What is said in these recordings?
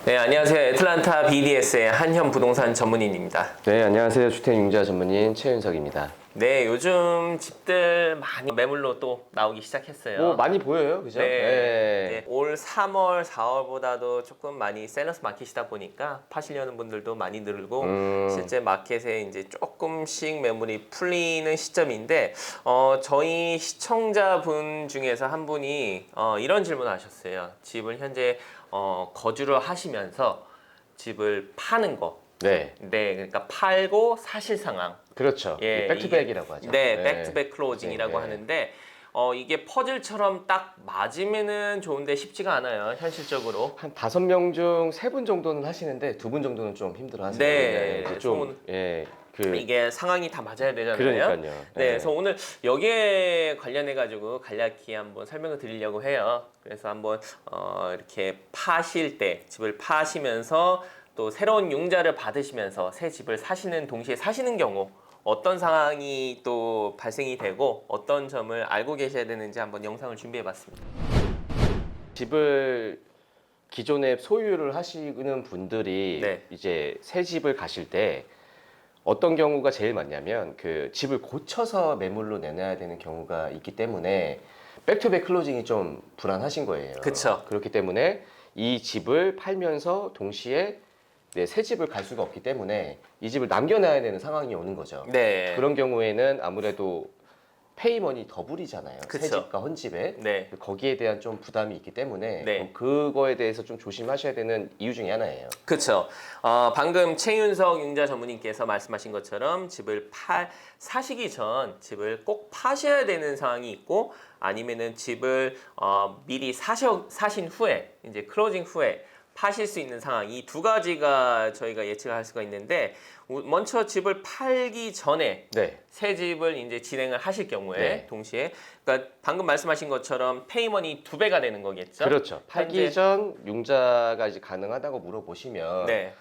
네, 안녕하세요. 애틀란타 BDS의 한현 부동산 전문인입니다. 네, 안녕하세요. 주택융자 전문인 최윤석입니다. 네, 요즘 집들 많이 매물로 또 나오기 시작했어요. 뭐 많이 보여요, 그죠? 네, 네. 이제 올 3월, 4월보다도 조금 많이 셀러스 마켓이다 보니까 파시려는 분들도 많이 늘고 실제 마켓에 이제 조금씩 매물이 풀리는 시점인데 저희 시청자분 중에서 한 분이 이런 질문을 하셨어요. 집을 현재 거주를 하시면서 집을 파는 거. 네. 네, 그러니까 팔고 사실 상황. 그렇죠. 예, 백투백이라고 하죠. 네, 백투백 클로징이라고 네. 하는데 이게 퍼즐처럼 딱 맞으면은 좋은데 쉽지가 않아요, 현실적으로. 한 5명 중 3분 정도는 하시는데 2분 정도는 좀 힘들어 하세요. 네, 이제 좀, 이게 상황이 다 맞아야 되잖아요. 그러니까요. 네, 네. 그래서 오늘 여기에 관련해 가지고 간략히 한번 설명을 드리려고 해요. 그래서 한번 이렇게 파실 때 집을 파시면서 또 새로운 융자를 받으시면서 새 집을 사시는 동시에 사시는 경우 어떤 상황이 또 발생이 되고 어떤 점을 알고 계셔야 되는지 한번 영상을 준비해 봤습니다. 집을 기존에 소유를 하시는 분들이 네. 이제 새 집을 가실 때 어떤 경우가 제일 많냐면 그 집을 고쳐서 매물로 내놔야 되는 경우가 있기 때문에 백투백 클로징이 좀 불안하신 거예요. 그쵸. 그렇기 때문에 이 집을 팔면서 동시에 새 집을 갈 수가 없기 때문에 이 집을 남겨놔야 되는 상황이 오는 거죠. 네. 그런 경우에는 아무래도 페이머니 더블이잖아요. 새 그쵸. 집과 헌집에. 네. 거기에 대한 좀 부담이 있기 때문에 네. 그거에 대해서 좀 조심하셔야 되는 이유 중에 하나예요. 그렇죠. 방금 최윤석 융자 전무님께서 말씀하신 것처럼 집을 사시기 전 집을 꼭 파셔야 되는 상황이 있고 아니면은 집을 미리 사신 후에 이제 클로징 후에 파실 수 있는 상황 이 두 가지가 저희가 예측할 수가 있는데 먼저 집을 팔기 전에 네. 새 집을 이제 진행을 하실 경우에 네. 동시에 그러니까 방금 말씀하신 것처럼 페이먼이 2배가 되는 거겠죠? 그렇죠. 팔기 현재- 전 융자가 이제 가능하다고 물어보시면 네.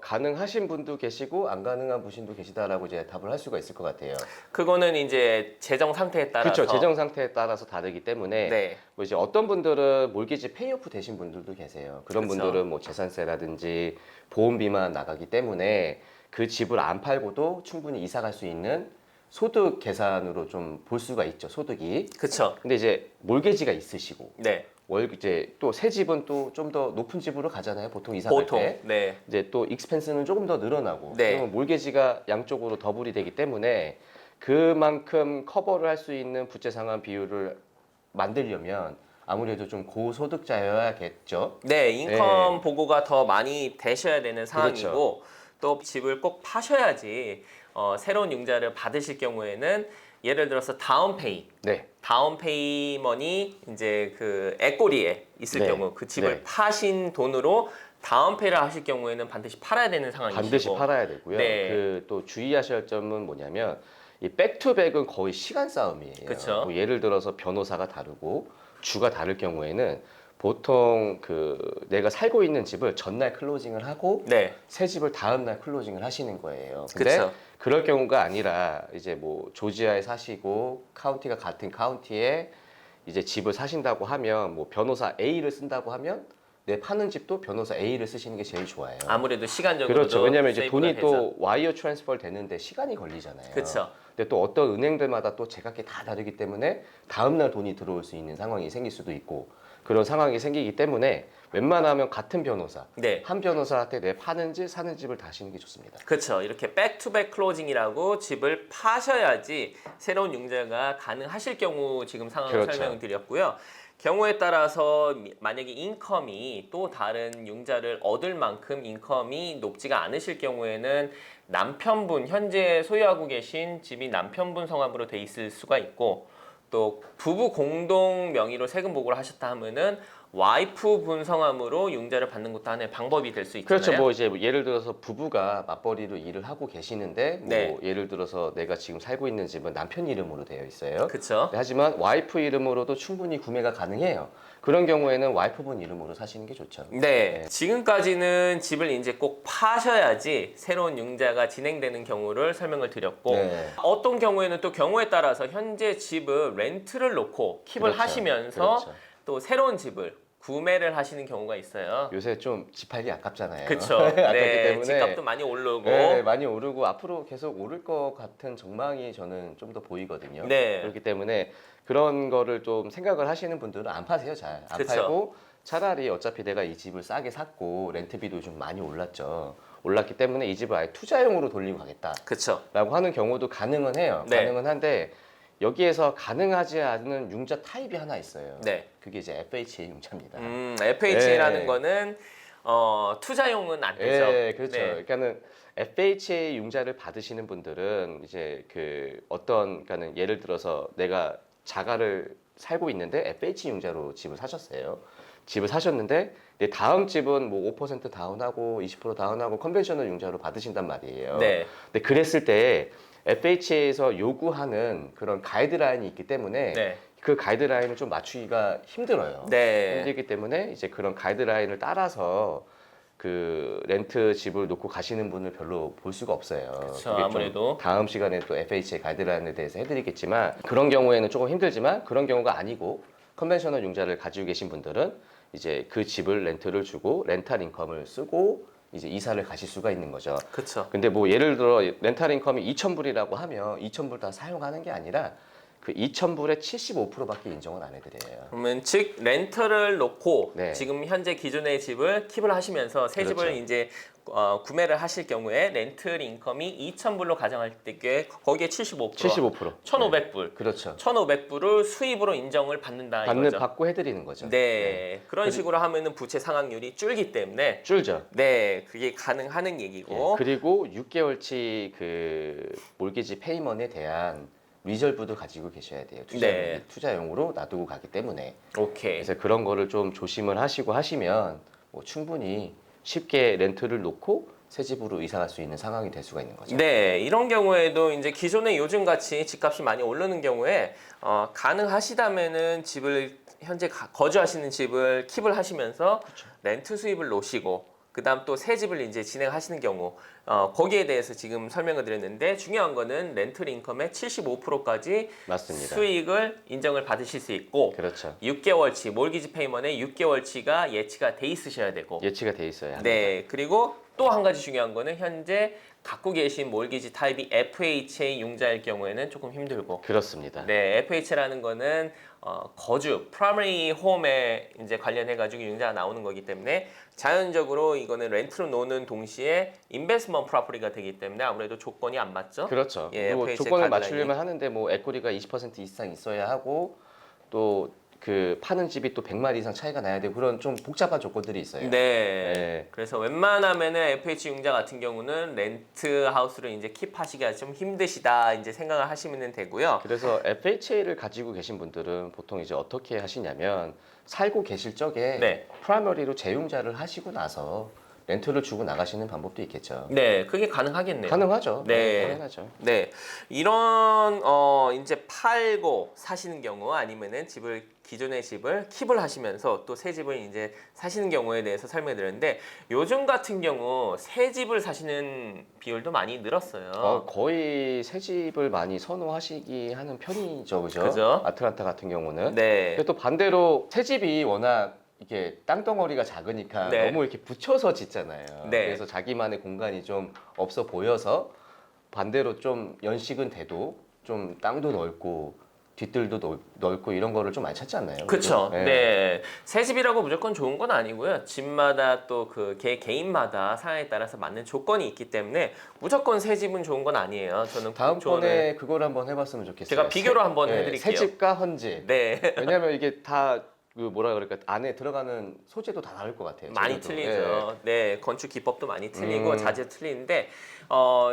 가능하신 분도 계시고 안 가능한 분도 계시다라고 이제 답을 할 수가 있을 것 같아요. 그거는 이제 재정 상태에 따라서 그렇죠. 재정 상태에 따라서 다르기 때문에 네. 뭐 이제 어떤 분들은 몰기지 페이오프 되신 분들도 계세요. 그런 그쵸. 분들은 뭐 재산세라든지 보험비만 나가기 때문에 그 집을 안 팔고도 충분히 이사 갈 수 있는 소득 계산으로 좀 볼 수가 있죠. 소득이. 그렇죠. 근데 이제 몰개지가 있으시고 네. 이제 또 새 집은 또 좀 더 높은 집으로 가잖아요. 보통 이사 갈 보통 때. 네. 이제 또 익스펜스는 조금 더 늘어나고 네. 그러면 몰개지가 양쪽으로 더블이 되기 때문에 그만큼 커버를 할 수 있는 부채 상환 비율을 만들려면 아무래도 좀 고소득자여야겠죠. 네, 인컴 보고가 더 많이 되셔야 되는 상황이고 그렇죠. 또 집을 꼭 파셔야지 새로운 융자를 받으실 경우에는 예를 들어서 다운페이 네. 다운페이먼이 이제 그 에꼬리에 있을 네. 경우 그 집을 네. 파신 돈으로 다운페이를 하실 경우에는 반드시 팔아야 되는 상황이시고 반드시 팔아야 되고요. 네. 그 또 주의하셔야 할 점은 뭐냐면 이 백투백은 거의 시간 싸움이에요. 그쵸. 뭐 예를 들어서 변호사가 다르고 주가 다를 경우에는 보통 그 내가 살고 있는 집을 전날 클로징을 하고 네. 새 집을 다음 날 클로징을 하시는 거예요. 근데 그쵸. 그럴 경우가 아니라 이제 뭐 조지아에 사시고 카운티가 같은 카운티에 이제 집을 사신다고 하면 뭐 변호사 A를 쓴다고 하면 내 파는 집도 변호사 A를 쓰시는 게 제일 좋아요. 아무래도 시간적으로도 그렇죠. 왜냐면 이제 세이브가 돈이 되죠. 또 와이어 트랜스퍼 되는데 시간이 걸리잖아요. 그쵸. 근데 또 어떤 은행들마다 또 제각기 다 다르기 때문에 다음날 돈이 들어올 수 있는 상황이 생길 수도 있고 그런 상황이 생기기 때문에 웬만하면 같은 변호사, 네. 한 변호사한테 내 파는지 사는 집을 다시는 게 좋습니다. 그렇죠. 이렇게 백투백 클로징이라고 집을 파셔야지 새로운 융자가 가능하실 경우 지금 상황을 그렇죠. 설명을 드렸고요. 경우에 따라서 만약에 인컴이 또 다른 융자를 얻을 만큼 인컴이 높지가 않으실 경우에는 남편분 현재 소유하고 계신 집이 남편분 성함으로 돼 있을 수가 있고 또 부부 공동 명의로 세금 보고를 하셨다 하면은 와이프 분 성함으로 융자를 받는 것도 하나의 방법이 될 수 있잖아요. 그렇죠. 뭐 이제 예를 들어서 부부가 맞벌이로 일을 하고 계시는데 뭐 네. 예를 들어서 내가 지금 살고 있는 집은 남편 이름으로 되어 있어요. 그렇죠. 하지만 와이프 이름으로도 충분히 구매가 가능해요. 그런 경우에는 와이프분 이름으로 사시는 게 좋죠. 네, 지금까지는 집을 이제 꼭 파셔야지 새로운 융자가 진행되는 경우를 설명을 드렸고 네. 어떤 경우에는 또 경우에 따라서 현재 집을 렌트를 놓고 킵을 그렇죠. 하시면서 그렇죠. 또 새로운 집을 구매를 하시는 경우가 있어요. 요새 좀 집 팔기 아깝잖아요. 그쵸. 아깝기 네, 때문에 집값도 많이 오르고. 네, 많이 오르고 앞으로 계속 오를 것 같은 전망이 저는 좀 더 보이거든요. 네. 그렇기 때문에 그런 거를 좀 생각을 하시는 분들은 안 파세요, 잘. 안 그쵸. 팔고 차라리 어차피 내가 이 집을 싸게 샀고 렌트비도 좀 많이 올랐죠. 올랐기 때문에 이 집을 아예 투자용으로 돌리고 가겠다라고 그쵸. 하는 경우도 가능은 해요. 네. 가능은 한데 여기에서 가능하지 않은 융자 타입이 하나 있어요. 네. 그게 이제 FHA 융자입니다. FH라는 네. 거는 투자용은 안 되죠. 네, 그렇죠. 네. 그러니까는 FHA 융자를 받으시는 분들은 이제 그 어떤 그러니까는 예를 들어서 내가 자가를 살고 있는데 FHA 융자로 집을 사셨어요. 집을 사셨는데 내 다음 집은 뭐 5% 다운하고 20% 다운하고 컨벤셔널 융자로 받으신단 말이에요. 네. 근데 그랬을 때 FHA에서 요구하는 그런 가이드라인이 있기 때문에 네. 그 가이드라인을 좀 맞추기가 힘들어요. 네. 힘들기 때문에 이제 그런 가이드라인을 따라서 그 렌트 집을 놓고 가시는 분을 별로 볼 수가 없어요. 그쵸, 그게 좀 아무래도. 다음 시간에 또 FHA 가이드라인에 대해서 해드리겠지만 그런 경우에는 조금 힘들지만 그런 경우가 아니고 컨벤셔널 융자를 가지고 계신 분들은 이제 그 집을 렌트를 주고 렌탈 인컴을 쓰고 이제 이사를 가실 수가 있는 거죠. 그쵸. 근데 뭐 예를 들어 렌탈 인컴이 2,000불이라고 하면 2,000불 다 사용하는 게 아니라 그 2,000불의 75%밖에 인정을 안 해드려요. 그러면 즉 렌터를 놓고 네. 지금 현재 기존의 집을 킵을 하시면서 새 그렇죠. 집을 이제 구매를 하실 경우에 렌트 인컴이 2,000불로 가정할 때 거기에 75%, 75%. 1,500불, 그렇죠. 1,500불을 수입으로 인정을 받는다 이거죠. 받고 해드리는 거죠. 네. 그런 식으로 하면은 부채 상환율이 줄기 때문에 줄죠. 네, 그게 가능하는 얘기고. 그리고 6개월치 그 몰기지 페이먼에 대한 리절브도 가지고 계셔야 돼요. 네. 투자용으로 놔두고 가기 때문에. 오케이. 그래서 그런 거를 좀 조심을 하시고 하시면 뭐 충분히 쉽게 렌트를 놓고 새 집으로 이사 갈 수 있는 상황이 될 수가 있는 거죠. 네, 이런 경우에도 이제 기존에 요즘 같이 집값이 많이 오르는 경우에 가능하시다면은 집을 현재 거주하시는 집을 킵을 하시면서 렌트 수입을 놓으시고 그다음 또 새 집을 이제 진행하시는 경우 거기에 대해서 지금 설명을 드렸는데 중요한 거는 렌트 인컴의 75%까지 맞습니다. 수익을 인정을 받으실 수 있고 그렇죠. 6개월치 몰기지 페이먼의 6개월치가 예치가 돼 있으셔야 되고 예치가 돼 있어야 합니다. 네, 그리고 또 한 가지 중요한 거는 현재 갖고 계신 몰기지 타입이 FHA 융자일 경우에는 조금 힘들고 그렇습니다. 네, FH라는 거는 거주, primary home에 이제 관련해 가지고 융자가 나오는 거기 때문에 자연적으로 이거는 렌트로 놓는 동시에 investment property가 되기 때문에 아무래도 조건이 안 맞죠. 그렇죠. 예, 그리고 FHA 조건을 가이드라인이. 맞추려면 하는데 뭐 에코리가 20% 이상 있어야 하고 또 그 파는 집이 또 100마리 이상 차이가 나야 되고 그런 좀 복잡한 조건들이 있어요. 네. 네. 그래서 웬만하면은 FH 융자 같은 경우는 렌트 하우스를 이제 킵하시기가 좀 힘드시다 이제 생각을 하시면 되고요. 그래서 FHA를 가지고 계신 분들은 보통 이제 어떻게 하시냐면 살고 계실 적에 네. 프라이머리로 재융자를 하시고 나서 렌트를 주고 나가시는 방법도 있겠죠. 네, 그게 가능하겠네요. 가능하죠. 네. 가능하죠. 네, 이런 이제 팔고 사시는 경우 아니면은 기존의 집을 킵을 하시면서 또 새 집을 이제 사시는 경우에 대해서 설명드렸는데 요즘 같은 경우 새 집을 사시는 비율도 많이 늘었어요. 거의 새 집을 많이 선호하시기 하는 편이죠, 그죠? 그죠. 아틀란타 같은 경우는. 네, 근데 또 반대로 새 집이 워낙 이게 땅덩어리가 작으니까 네. 너무 이렇게 붙여서 짓잖아요. 네. 그래서 자기만의 공간이 좀 없어 보여서 반대로 좀 연식은 돼도 좀 땅도 넓고 뒷뜰도 넓고 이런 거를 좀 많이 찾지 않나요? 그렇죠. 네. 네, 새 집이라고 무조건 좋은 건 아니고요. 집마다 또 그 개인마다 상황에 따라서 맞는 조건이 있기 때문에 무조건 새 집은 좋은 건 아니에요. 저는 다음번에 그걸 한번 해봤으면 좋겠어요. 제가 비교로 한번 해드릴게요. 새 집과 헌집. 네. 왜냐하면 이게 다 그 뭐라 그럴까 안에 들어가는 소재도 다 다를 것 같아요. 많이 재료도. 틀리죠. 네, 건축 기법도 많이 틀리고 자재 틀리는데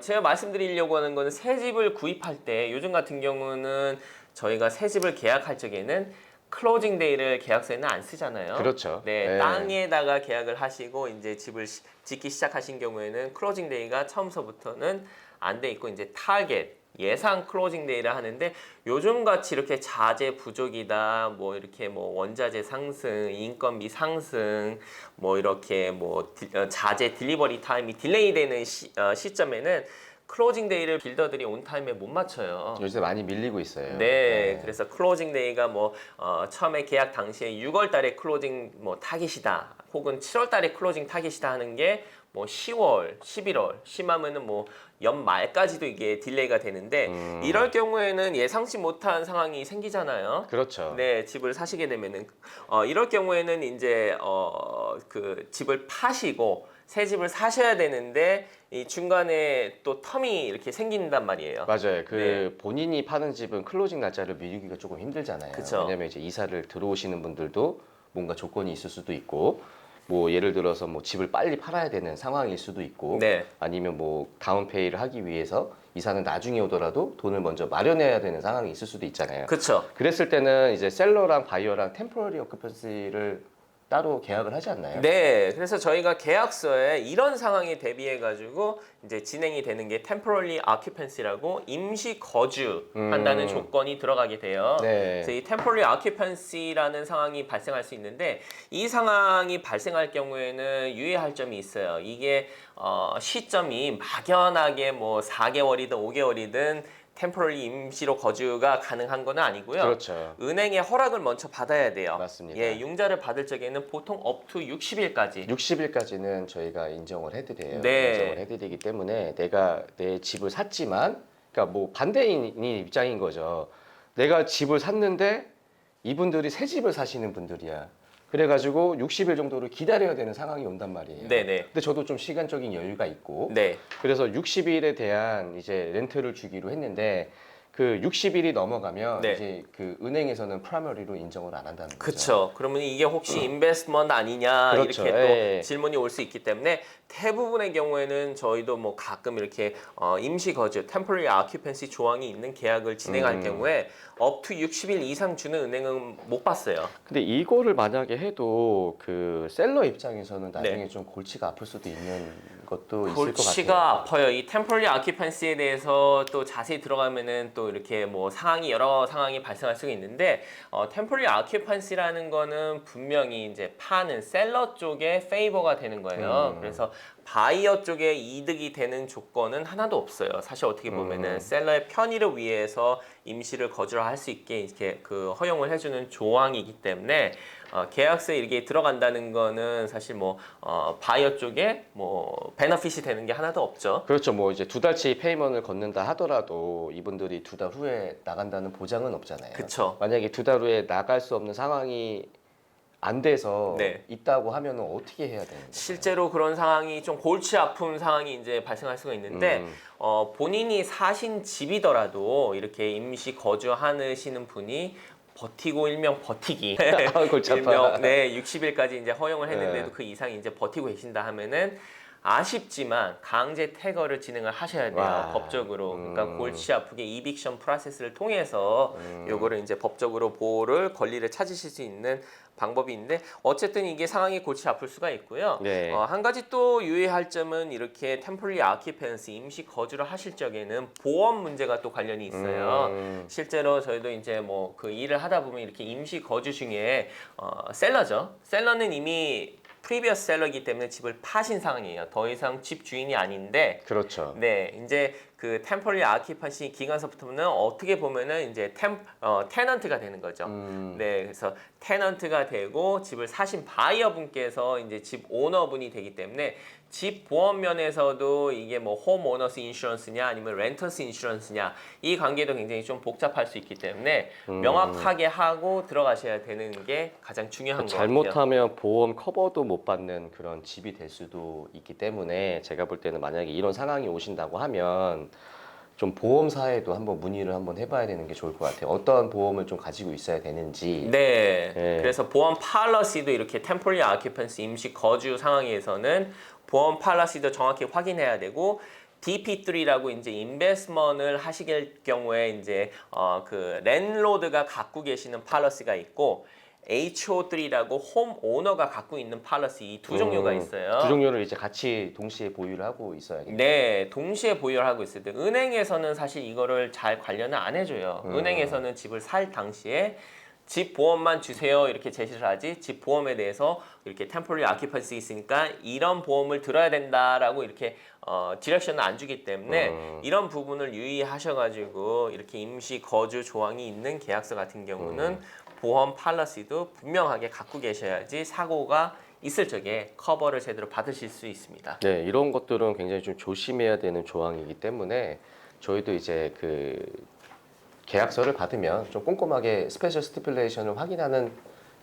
제가 말씀드리려고 하는 거는 새 집을 구입할 때 요즘 같은 경우는 저희가 새 집을 계약할 적에는 클로징 데이를 계약서에는 안 쓰잖아요. 그렇죠. 네, 네. 땅에다가 계약을 하시고 이제 집을 짓기 시작하신 경우에는 클로징 데이가 처음서부터는 안 돼 있고 이제 타겟 예상 클로징 데이를 하는데 요즘 같이 이렇게 자재 부족이다 뭐 이렇게 뭐 원자재 상승 인건비 상승 뭐 이렇게 뭐 자재 딜리버리 타임이 딜레이 되는 시점에는 클로징 데이를 빌더들이 온 타임에 못 맞춰요. 요새 많이 밀리고 있어요. 네, 그래서 클로징 데이가 뭐 처음에 계약 당시에 6월 달에 클로징 뭐 타깃이다, 혹은 7월 달에 클로징 타깃이다 하는 게 뭐 10월, 11월, 심하면은 뭐 연말까지도 이게 딜레이가 되는데 이럴 경우에는 예상치 못한 상황이 생기잖아요. 그렇죠. 네, 집을 사시게 되면은 이럴 경우에는 이제 그 집을 파시고 새 집을 사셔야 되는데 이 중간에 또 텀이 이렇게 생긴단 말이에요. 맞아요. 그 네. 본인이 파는 집은 클로징 날짜를 미루기가 조금 힘들잖아요. 그쵸. 왜냐면 이제 이사를 들어오시는 분들도 뭔가 조건이 있을 수도 있고, 뭐 예를 들어서 뭐 집을 빨리 팔아야 되는 상황일 수도 있고, 네. 아니면 뭐 다운페이를 하기 위해서 이사는 나중에 오더라도 돈을 먼저 마련해야 되는 상황이 있을 수도 있잖아요. 그렇죠. 그랬을 때는 이제 셀러랑 바이어랑 템포러리 어쿠펀시를 따로 계약을 하지 않나요? 네, 그래서 저희가 계약서에 이런 상황에 대비해 가지고 이제 진행이 되는 게 temporary occupancy라고 임시 거주한다는 조건이 들어가게 돼요. 네. 그래서 이 temporary occupancy라는 상황이 발생할 수 있는데 이 상황이 발생할 경우에는 유의할 점이 있어요. 이게 시점이 막연하게 뭐 4개월이든 5개월이든 템포럴리 임시로 거주가 가능한 건 아니고요. 그렇죠. 은행의 허락을 먼저 받아야 돼요. 맞습니다. 예, 융자를 받을 적에는 보통 up to 60일까지. 60일까지는 저희가 인정을 해드려요. 네. 인정을 해드리기 때문에 내가 내 집을 샀지만, 그러니까 뭐 반대인 입장인 거죠. 내가 집을 샀는데 이분들이 새 집을 사시는 분들이야. 그래가지고 60일 정도를 기다려야 되는 상황이 온단 말이에요. 네네. 근데 저도 좀 시간적인 여유가 있고, 네. 그래서 60일에 대한 이제 렌트를 주기로 했는데, 그 60일이 넘어가면 네. 이제 그 은행에서는 프라이머리로 인정을 안 한다는 거죠. 그렇죠. 그러면 이게 혹시 인베스트먼트 아니냐 그렇죠. 이렇게 또 예. 질문이 올 수 있기 때문에 대부분의 경우에는 저희도 뭐 가끔 이렇게 임시 거주 (temporary occupancy) 조항이 있는 계약을 진행할 경우에 up to 60일 이상 주는 은행은 못 봤어요. 근데 이거를 만약에 해도 그 셀러 입장에서는 나중에 네. 좀 골치가 아플 수도 있는 것도 있을 것 같아요. 골치가 아파요. 이 temporary occupancy에 대해서 또 자세히 들어가면은 또 이렇게 뭐 상황이 여러 상황이 발생할 수가 있는데 temporary occupancy라는 거는 분명히 이제 파는 셀러 쪽에 페이버가 되는 거예요. 그래서 바이어 쪽에 이득이 되는 조건은 하나도 없어요. 사실 어떻게 보면은 셀러의 편의를 위해서 임시를 거주를 할 수 있게 이렇게 그 허용을 해주는 조항이기 때문에 계약서에 이렇게 들어간다는 거는 사실 뭐 바이어 쪽에 뭐 베너핏이 되는 게 하나도 없죠. 그렇죠. 뭐 이제 2달치 페이먼을 걷는다 하더라도 이분들이 2달 후에 나간다는 보장은 없잖아요. 그쵸. 만약에 2달 후에 나갈 수 없는 상황이 안 돼서 네. 있다고 하면은 어떻게 해야 되는 거예요? 실제로 그런 상황이 좀 골치 아픈 상황이 이제 발생할 수가 있는데 본인이 사신 집이더라도 이렇게 임시 거주하시는 분이 버티고 일명 버티기 골치 아파. 일명 네 60일까지 이제 허용을 했는데도 네. 그 이상 이제 버티고 계신다 하면은 아쉽지만 강제 퇴거를 진행을 하셔야 돼요. 와. 법적으로. 그러니까 골치 아프게 이빅션 프로세스를 통해서 요거를 이제 법적으로 보호를 권리를 찾으실 수 있는 방법이 있는데 어쨌든 이게 상황이 골치 아플 수가 있고요. 네. 한 가지 또 유의할 점은 이렇게 temporary occupancy 임시 거주를 하실 적에는 보험 문제가 또 관련이 있어요. 실제로 저희도 이제 뭐 그 일을 하다 보면 이렇게 임시 거주 중에 셀러죠. 셀러는 이미 프리비어스 셀러이기 때문에 집을 파신 상황이에요. 더 이상 집 주인이 아닌데 그렇죠. 네, 이제 그 temporary occupancy 기간서부터는 어떻게 보면은 이제 테넌트가 되는 거죠. 네, 그래서 테넌트가 되고 집을 사신 바이어 분께서 이제 집 오너분이 되기 때문에 집 보험 면에서도 이게 뭐 홈 오너스 인슈런스냐 아니면 렌터스 인슈런스냐 이 관계도 굉장히 좀 복잡할 수 있기 때문에 명확하게 하고 들어가셔야 되는 게 가장 중요한 것 같아요. 잘못하면 보험 커버도 못 받는 그런 집이 될 수도 있기 때문에 제가 볼 때는 만약에 이런 상황이 오신다고 하면 좀 보험사에도 한번 문의를 한번 해봐야 되는 게 좋을 것 같아요. 어떤 보험을 좀 가지고 있어야 되는지. 네. 네. 그래서 보험 팔러시도 이렇게 temporary occupancy 임시 거주 상황에서는 보험 팔러시도 정확히 확인해야 되고 DP3라고 이제 인베스트먼트를 하시길 경우에 이제 그 랜로드가 갖고 계시는 팔러시가 있고 HO3라고 홈 오너가 갖고 있는 팔러시 이 두 종류가 있어요. 두 종류를 이제 같이 동시에 보유를 하고 있어야겠네요. 네, 동시에 보유를 하고 있을 때 은행에서는 사실 이거를 잘 관련을 안 해줘요. 은행에서는 집을 살 당시에 집 보험만 주세요 이렇게 제시를 하지 집 보험에 대해서 이렇게 temporary occupancy 있으니까 이런 보험을 들어야 된다라고 이렇게 디렉션을 안 주기 때문에 이런 부분을 유의하셔가지고 이렇게 임시 거주 조항이 있는 계약서 같은 경우는 보험 팔러시도 분명하게 갖고 계셔야지 사고가 있을 적에 커버를 제대로 받으실 수 있습니다. 네, 이런 것들은 굉장히 좀 조심해야 되는 조항이기 때문에 저희도 이제 그 계약서를 받으면 좀 꼼꼼하게 스페셜 스티플레이션을 확인하는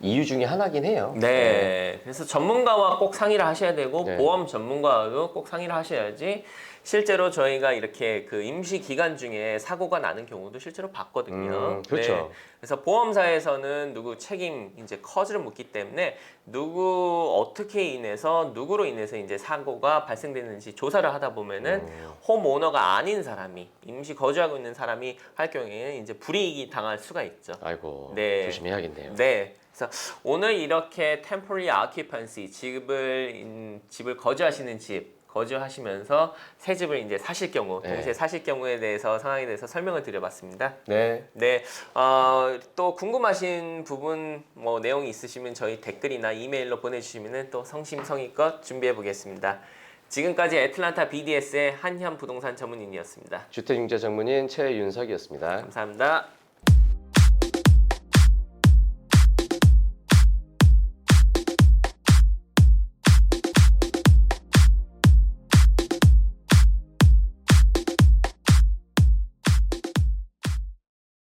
이유 중에 하나긴 해요. 네. 그래서 전문가와 꼭 상의를 하셔야 되고 네. 보험 전문가와도 꼭 상의를 하셔야지 실제로 저희가 이렇게 그 임시 기간 중에 사고가 나는 경우도 실제로 봤거든요. 그렇죠. 네. 그래서 보험사에서는 누구 책임 이제 커즈를 묻기 때문에 누구 어떻게 인해서 누구로 인해서 이제 사고가 발생되는지 조사를 하다 보면은 홈 오너가 아닌 사람이 임시 거주하고 있는 사람이 할 경우에는 이제 불이익이 당할 수가 있죠. 아이고, 네. 조심해야겠네요. 네. 그래서 오늘 이렇게 temporary occupancy 집을 거주하시는 거주하시면서 새 집을 이제 사실 경우 네. 동시에 사실 경우에 대해서 상황에 대해서 설명을 드려봤습니다. 네. 네, 또 궁금하신 부분 뭐 내용이 있으시면 저희 댓글이나 이메일로 보내주시면 또 성심성의껏 준비해 보겠습니다. 지금까지 애틀란타 BDS의 한현 부동산 전문인이었습니다. 주택융자 전문인 최윤석이었습니다. 감사합니다.